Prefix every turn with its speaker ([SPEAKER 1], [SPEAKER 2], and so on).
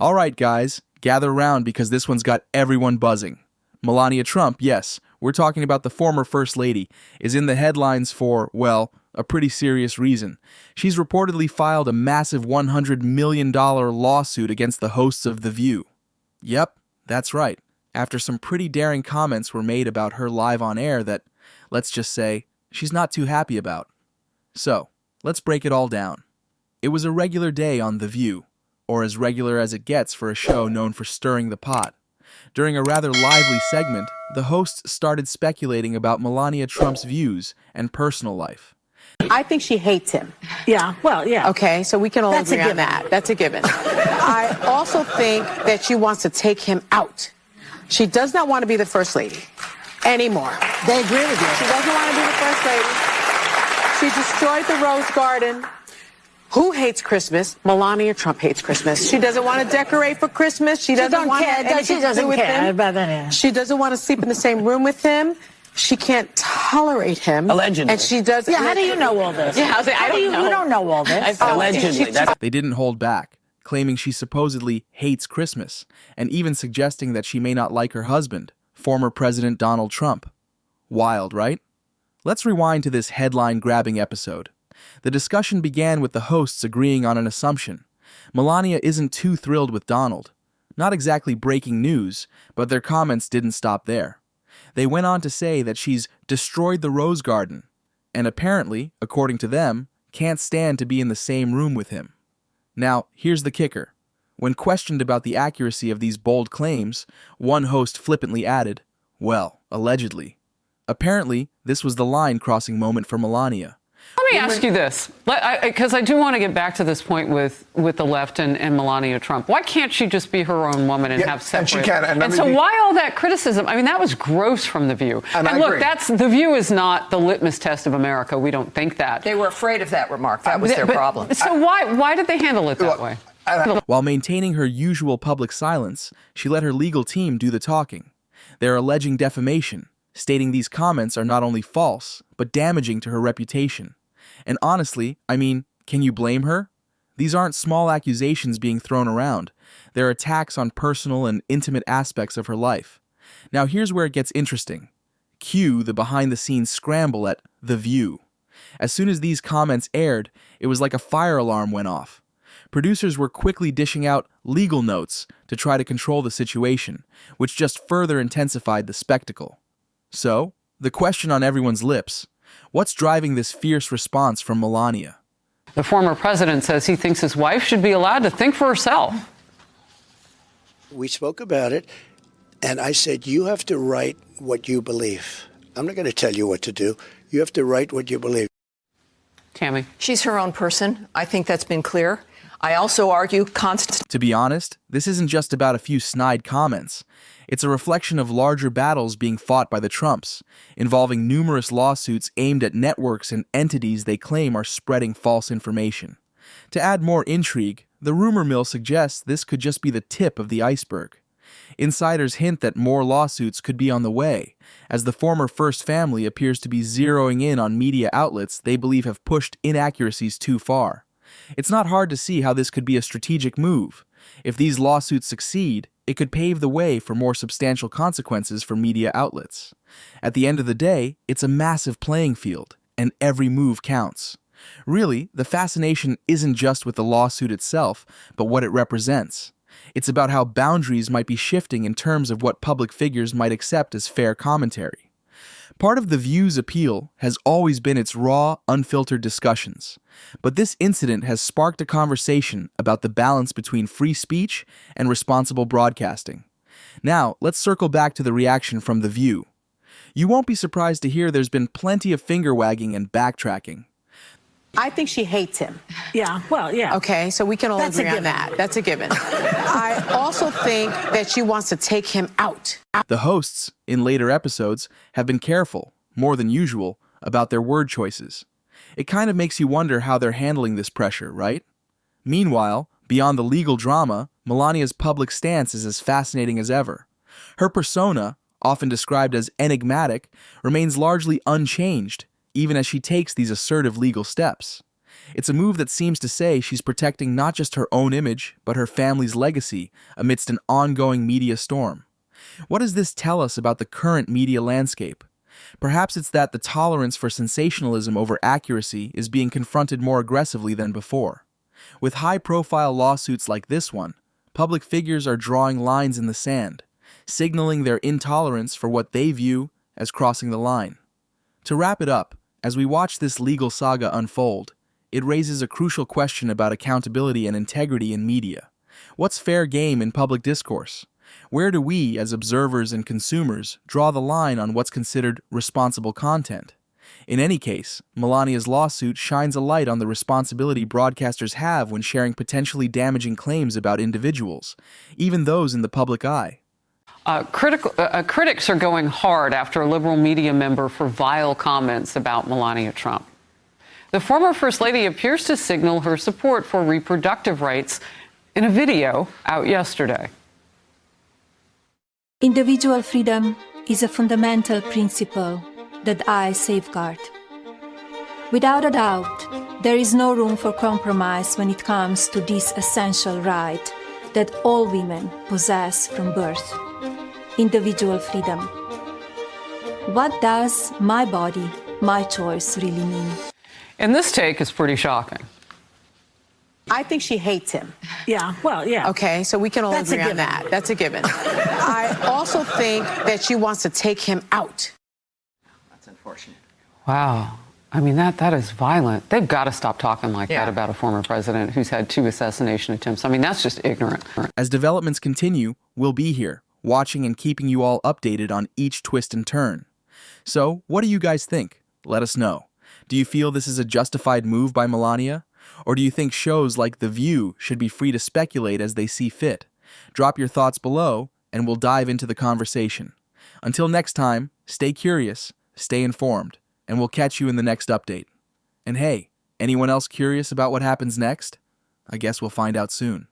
[SPEAKER 1] All right, guys, gather around because this one's got everyone buzzing. Melania Trump, yes, we're talking about the former First Lady, is in the headlines for, well, a pretty serious reason. She's reportedly filed a massive $100 million lawsuit against the hosts of The View. Yep, that's right. After some pretty daring comments were made about her live on air that, let's just say, she's not too happy about. So, let's break it all down. It was a regular day on The View, or as regular as it gets for a show known for stirring the pot. During a rather lively segment, the hosts started speculating about Melania Trump's views and personal life.
[SPEAKER 2] I think she hates him.
[SPEAKER 3] Yeah, well, yeah.
[SPEAKER 2] Okay, so we can all agree on that. That's a given. I also think that she wants to take him out. She does not want to be the First Lady anymore.
[SPEAKER 3] They agree with you.
[SPEAKER 2] She doesn't want to be the First Lady. She destroyed the Rose Garden. Who hates Christmas? Melania Trump hates Christmas. She doesn't want to decorate for Christmas. She doesn't want anything to do with him. She doesn't want to sleep in the same room with him. She can't tolerate him.
[SPEAKER 4] Allegedly.
[SPEAKER 2] And she does.
[SPEAKER 3] Yeah, how do you know all this?
[SPEAKER 2] Yeah, I don't know.
[SPEAKER 3] You don't know all this.
[SPEAKER 4] Allegedly.
[SPEAKER 1] They didn't hold back, claiming she supposedly hates Christmas, and even suggesting that she may not like her husband, former President Donald Trump. Wild, right? Let's rewind to this headline-grabbing episode. The discussion began with the hosts agreeing on an assumption. Melania isn't too thrilled with Donald. Not exactly breaking news, but their comments didn't stop there. They went on to say that she's destroyed the Rose Garden, and apparently, according to them, can't stand to be in the same room with him. Now, here's the kicker. When questioned about the accuracy of these bold claims, one host flippantly added, well, allegedly. Apparently, this was the line-crossing moment for Melania.
[SPEAKER 5] Let me ask you this, because I do want to get back to this point with the left and Melania Trump. Why can't she just be her own woman and have separate?
[SPEAKER 6] And she can.
[SPEAKER 5] And so why all that criticism? I mean, that was gross from The View. And look, The View is not the litmus test of America. We don't think that.
[SPEAKER 7] They were afraid of that remark. That was their problem.
[SPEAKER 5] So why did they handle it that way?
[SPEAKER 1] While maintaining her usual public silence, she let her legal team do the talking. They're alleging defamation, stating these comments are not only false, but damaging to her reputation. And honestly, I mean, can you blame her? These aren't small accusations being thrown around. They're attacks on personal and intimate aspects of her life. Now here's where it gets interesting. Cue the behind-the-scenes scramble at The View. As soon as these comments aired, it was like a fire alarm went off. Producers were quickly dishing out legal notes to try to control the situation, which just further intensified the spectacle. So, the question on everyone's lips, what's driving this fierce response from Melania?
[SPEAKER 5] The former president says he thinks his wife should be allowed to think for herself.
[SPEAKER 8] We spoke about it, and I said, you have to write what you believe. I'm not going to tell you what to do. You have to write what you believe.
[SPEAKER 5] Tammy.
[SPEAKER 7] She's her own person. I think that's been clear. I also argue
[SPEAKER 1] To be honest, this isn't just about a few snide comments. It's a reflection of larger battles being fought by the Trumps, involving numerous lawsuits aimed at networks and entities they claim are spreading false information. To add more intrigue, the rumor mill suggests this could just be the tip of the iceberg. Insiders hint that more lawsuits could be on the way, as the former First family appears to be zeroing in on media outlets they believe have pushed inaccuracies too far. It's not hard to see how this could be a strategic move. If these lawsuits succeed, it could pave the way for more substantial consequences for media outlets. At the end of the day, it's a massive playing field, and every move counts. Really, the fascination isn't just with the lawsuit itself, but what it represents. It's about how boundaries might be shifting in terms of what public figures might accept as fair commentary. Part of The View's appeal has always been its raw, unfiltered discussions. But this incident has sparked a conversation about the balance between free speech and responsible broadcasting. Now, let's circle back to the reaction from The View. You won't be surprised to hear there's been plenty of finger-wagging and backtracking.
[SPEAKER 2] I think she hates him.
[SPEAKER 3] Yeah, well, yeah.
[SPEAKER 2] Okay, so we can all agree on that. That's a given. I also think that she wants to take him out.
[SPEAKER 1] The hosts, in later episodes, have been careful, more than usual, about their word choices. It kind of makes you wonder how they're handling this pressure, right? Meanwhile, beyond the legal drama, Melania's public stance is as fascinating as ever. Her persona, often described as enigmatic, remains largely unchanged, even as she takes these assertive legal steps. It's a move that seems to say she's protecting not just her own image, but her family's legacy amidst an ongoing media storm. What does this tell us about the current media landscape? Perhaps it's that the tolerance for sensationalism over accuracy is being confronted more aggressively than before. With high-profile lawsuits like this one, public figures are drawing lines in the sand, signaling their intolerance for what they view as crossing the line. To wrap it up, as we watch this legal saga unfold, it raises a crucial question about accountability and integrity in media. What's fair game in public discourse? Where do we, as observers and consumers, draw the line on what's considered responsible content? In any case, Melania's lawsuit shines a light on the responsibility broadcasters have when sharing potentially damaging claims about individuals, even those in the public eye.
[SPEAKER 5] Critics are going hard after a liberal media member for vile comments about Melania Trump. The former First Lady appears to signal her support for reproductive rights in a video out yesterday.
[SPEAKER 4] Individual freedom is a fundamental principle that I safeguard. Without a doubt, there is no room for compromise when it comes to this essential right that all women possess from birth: individual freedom. What does my body, my choice really mean?
[SPEAKER 5] And this take is pretty shocking.
[SPEAKER 2] I think she hates him.
[SPEAKER 3] Yeah, well, yeah.
[SPEAKER 2] Okay, so we can all
[SPEAKER 3] That's a
[SPEAKER 2] agree on
[SPEAKER 3] given.
[SPEAKER 2] that. That's a given. I also think that she wants to take him out.
[SPEAKER 7] That's unfortunate.
[SPEAKER 5] Wow. I mean, that is violent. They've got to stop talking like that about a former president who's had 2 assassination attempts. I mean, that's just ignorant.
[SPEAKER 1] As developments continue, we'll be here, watching and keeping you all updated on each twist and turn. So, what do you guys think? Let us know. Do you feel this is a justified move by Melania? Or do you think shows like The View should be free to speculate as they see fit? Drop your thoughts below, and we'll dive into the conversation. Until next time, stay curious, stay informed, and we'll catch you in the next update. And hey, anyone else curious about what happens next? I guess we'll find out soon.